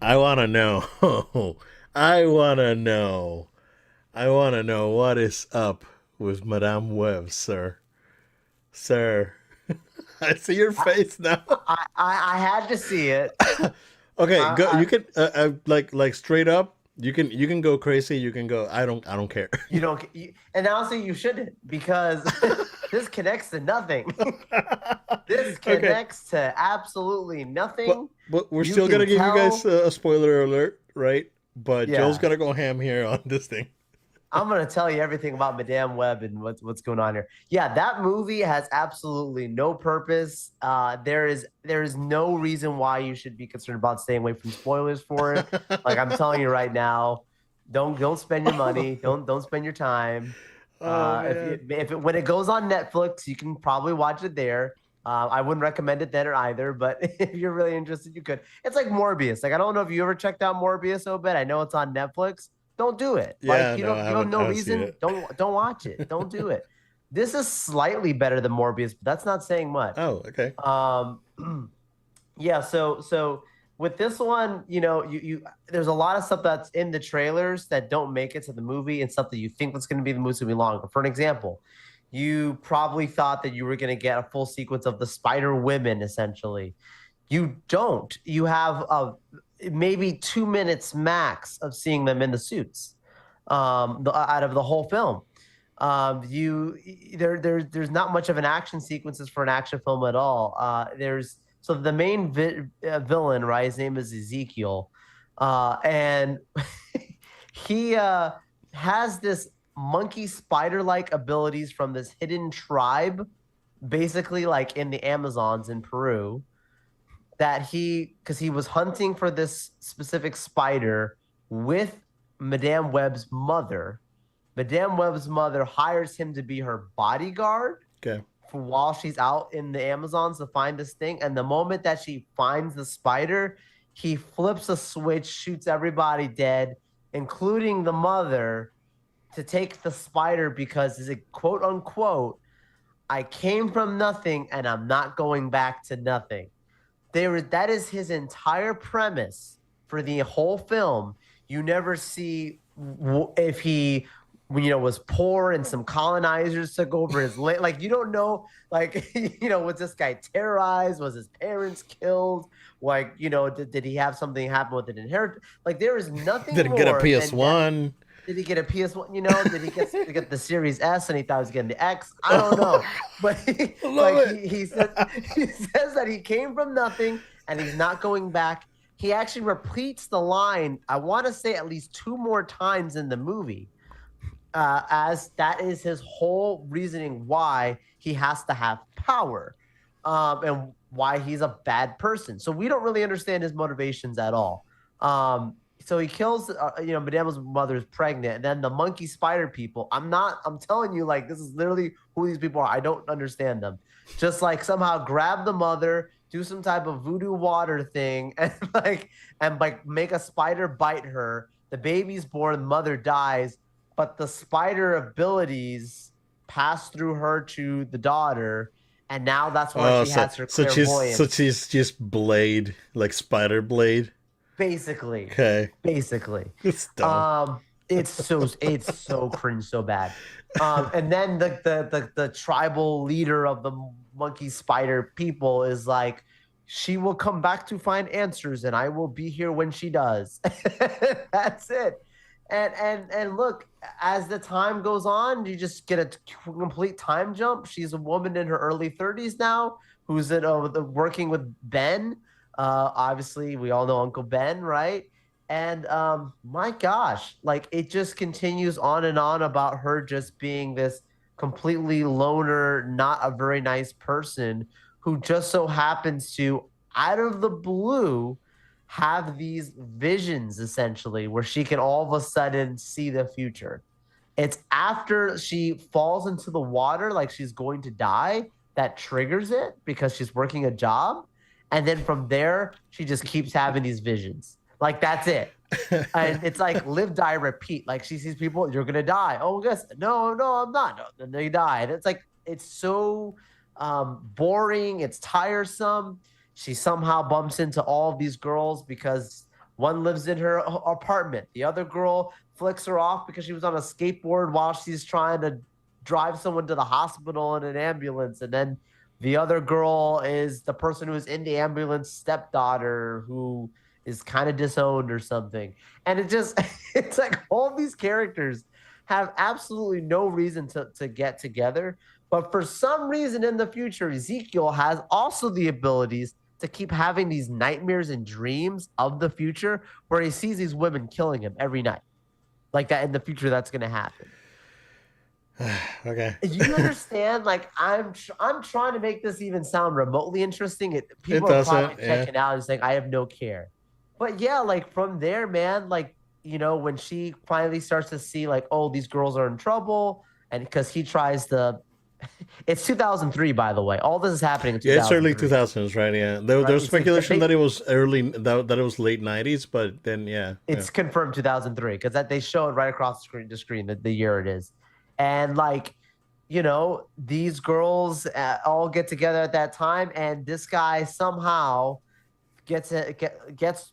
I want to know. I want to know. I want to know what is up with Madame Web, sir. Sir, I see your I, face now. I had to see it. Okay, go. I, You can like straight up. You can go crazy. You can go. I don't care. you don't, and honestly, you shouldn't because this connects to nothing. This Okay, connects to absolutely but nothing. but we're You still gonna can give you guys tell, a spoiler alert, right? But Joe's yeah. gonna go ham here on this thing. I'm gonna tell you everything about Madame Web and what's going on here. Yeah, that movie has absolutely no purpose. There is no reason why you should be concerned about staying away from spoilers for it. Like I'm telling you right now, don't spend your money. Don't spend your time. Oh If man. when it goes on Netflix, you can probably watch it there. I wouldn't recommend it then or either, but if you're really interested, you could. It's like Morbius. Like I don't know if you ever checked out Morbius, Obed. I know it's on Netflix. Don't do it. Like Yeah, no, I you have haven't. no I haven't seen reason. it. Don't watch it. Don't do it. This is slightly better than Morbius, but that's not saying much. Oh, okay. Um, yeah. So with this one, you there's a lot of stuff that's in the trailers that don't make it to the movie, and stuff that you think that's going to be the movie's going to be longer. For an example, you probably thought that you were going to get a full sequence of the Spider Women, essentially. You don't. You have maybe 2 minutes max of seeing them in the suits out of the whole film. You there's not much of an action sequences for an action film at all. There's so the main villain, right? His name is Ezekiel, and he has this monkey spider like abilities from this hidden tribe, basically like in the Amazons in Peru, that because he was hunting for this specific spider with Madame Web's mother. Madame Web's mother hires him to be her bodyguard Okay. for while she's out in the Amazons to find this thing. And the moment that she finds the spider, he flips a switch, shoots everybody dead, including the mother, to take the spider because is it quote unquote, I came from nothing and I'm not going back to nothing. That is his entire premise for the whole film. You never see if he was poor and some colonizers took over his land. Like you don't know, like was this guy terrorized? Was his parents killed? Like did he have something happen with an inheritance? Like there is nothing Didn't get a more than that. PS1. Did he get a PS1? Did he get the Series S and he thought he was getting the X? I don't Oh, know, but I love like it. he says that he came from nothing and he's not going back. He actually repeats the line. I want to say at least two more times in the movie, as that is his whole reasoning why he has to have power, and why he's a bad person. So we don't really understand his motivations at all. So he kills, Madame's mother is pregnant, and then the monkey spider people. I'm telling you, like, this is literally who these people are. I don't understand them. Just like somehow grab the mother, do some type of voodoo water thing, and make a spider bite her. The baby's born, the mother dies, but the spider abilities pass through her to the daughter, and now that's where Oh, she so has her so she's so clairvoyance. she's just Blade, like Spider Blade. Basically, Okay, basically. it's dumb. Um, it's so cringe, so bad. And then the tribal leader of the monkey spider people is like, she will come back to find answers, and I will be here when she does. That's it. And look, as the time goes on, you just get a complete time jump. She's a woman in her early 30s now who's working with Ben. Obviously, we all know Uncle Ben, right? And my gosh, like it just continues on and on about her just being this completely loner, not a very nice person who just so happens to, out of the blue, have these visions essentially where she can all of a sudden see the future. It's after she falls into the water like she's going to die that triggers it because she's working a job. And then from there, she just keeps having these visions. Like that's it. And it's like live, die, repeat. Like she sees people, you're gonna die. Oh, yes. No, no, I'm not. No, then they die. And it's like it's so boring, it's tiresome. She somehow bumps into all of these girls because One lives in her apartment. The other girl flicks her off because she was on a skateboard while she's trying to drive someone to the hospital in an ambulance. And then the other girl is the person who is in the ambulance stepdaughter who is kind of disowned or something. And it just, it's like all these characters have absolutely no reason to get together. But for some reason in the future, Ezekiel has also the abilities to keep having these nightmares and dreams of the future where he sees these women killing him every night. Like that in the future, that's going to happen. Okay. You understand? Like I'm trying to make this even sound remotely interesting. It People are probably doesn't. Yeah. checking out and saying, I have no care. But yeah, like from there, man, like, when she finally starts to see like, oh, these girls are in trouble, and because he tries to it's 2003, by the way. All this is happening in Yeah, it's early 2003, 2000s, right? Yeah. There right? was speculation that it was that it was late 90s, but then yeah. Yeah. It's confirmed 2003 because that they show it right across the screen the year it is, and like, these girls all get together at that time, and this guy somehow gets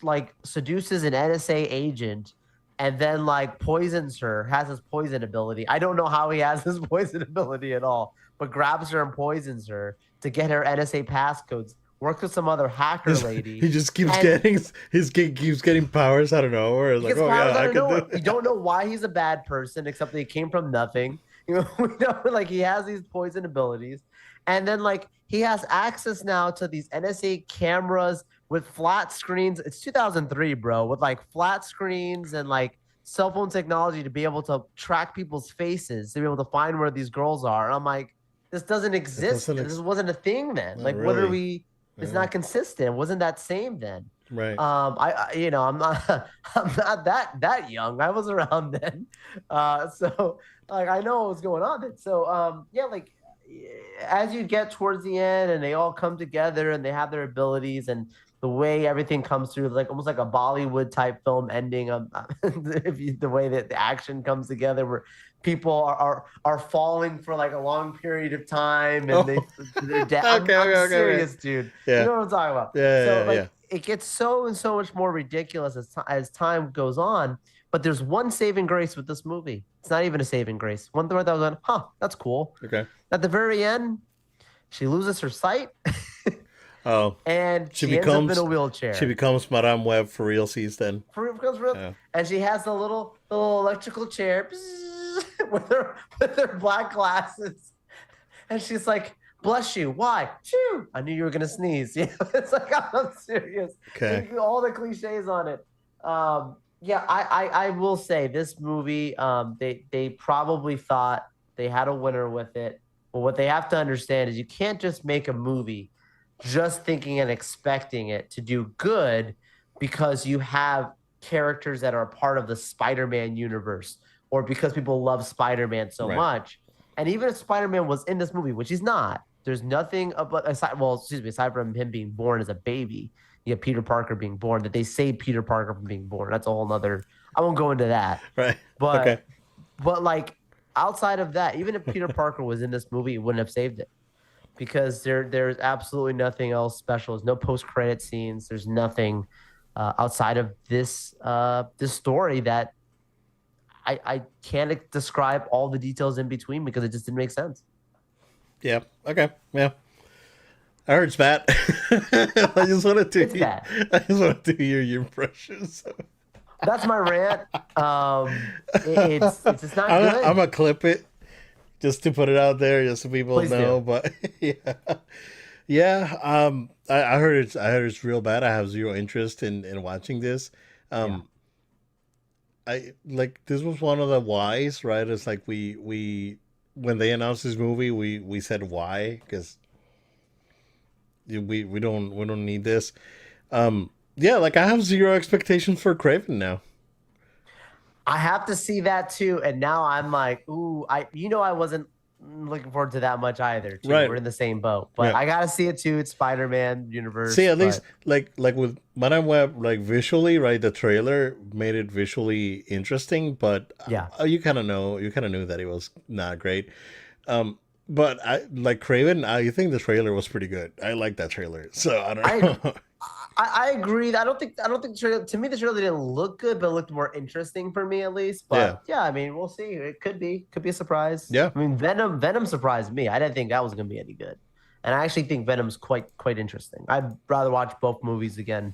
like seduces an NSA agent, and then like poisons her, has his poison ability. I don't know how he has his poison ability at all, but grabs her and poisons her to get her NSA passcodes. Works with some other hacker lady. He just keeps And getting keeps getting powers out of nowhere. It's he like, gets oh powers yeah, out I of can do nowhere. You it. don't know why he's a bad person, except that he came from nothing. We know, like he has these poison abilities, and then like he has access now to these NSA cameras with flat screens. It's 2003, bro, with like flat screens and like cell phone technology to be able to track people's faces, to be able to find where these girls are. And I'm like, this doesn't It exist. doesn't This wasn't a thing then. not Like, what are really. we? It's Yeah. not consistent. It wasn't that same then. Right. I'm not I'm not that young. I was around then. So like I know what was going on then. So yeah, like as you get towards the end and they all come together and they have their abilities, and the way everything comes through, like almost like a Bollywood type film ending of the way that the action comes together, where people are falling for like a long period of time, and Oh. they're dead. Okay. Okay. I'm Okay. Okay. serious, dude. You Yeah. know what I'm talking about. Yeah. So Yeah. Yeah. like it gets so and so much more ridiculous as time goes on. But there's one saving grace with this movie. It's not even a saving grace. One thing that was on, that's cool. Okay. At the very end, she loses her sight Oh, and she she ends up in becomes a wheelchair. she becomes Madame Web for realsies then. For real. Yeah. And she has the little electrical chair with her black glasses, and she's like, "Bless you." Why? Shoo! I knew you were gonna sneeze. It's like I'm serious. Okay. All the cliches on it. Yeah, I will say this movie. They probably thought they had a winner with it, but what they have to understand is you can't just make a movie just thinking and expecting it to do good because you have characters that are a part of the Spider-Man universe, or because people love Spider-Man so Right. much. And even if Spider-Man was in this movie, which he's not, there's nothing about aside from him being born as a baby, you have Peter Parker being born, that they save Peter Parker from being born. That's a whole nother. I won't go into that. Right. But Okay. but like outside of that, even if Peter Parker was in this movie, it wouldn't have saved it because there's absolutely nothing else special. There's no post credit scenes. There's nothing outside of this story that I can't describe all the details in between because it just didn't make sense. Yeah. Okay. Yeah. I heard it's bad. I just wanted to. It's bad. I just wanted to hear your impressions. That's my rant. It's just not good. I'm gonna clip it just to put it out there, just so people Please know. do. But yeah, yeah. I heard it's real bad. I have zero interest in watching this. Um, I like this was one of the whys, right? It's like we when they announced this movie, we said why because we don't need this. Yeah, like I have zero expectations for Craven now. I have to see that too, and now I'm like, ooh, I wasn't looking forward to that much either. Too. Right. We're in the same boat, but Yeah. I gotta see it too. It's Spider-Man universe. See, at but least like with Madame Web, like visually, right? The trailer made it visually interesting, but yeah, you kind of knew that it was not great. But I like Craven. I think the trailer was pretty good. I like that trailer, so I don't I know. I agree. I don't think the trailer, to me the trailer didn't look good, but it looked more interesting for me at least. Yeah, But yeah, I mean, we'll see. It could be a surprise. yeah. I mean, Venom surprised me. I didn't think that was gonna be any good. And I actually think Venom's quite interesting. I'd rather watch both movies again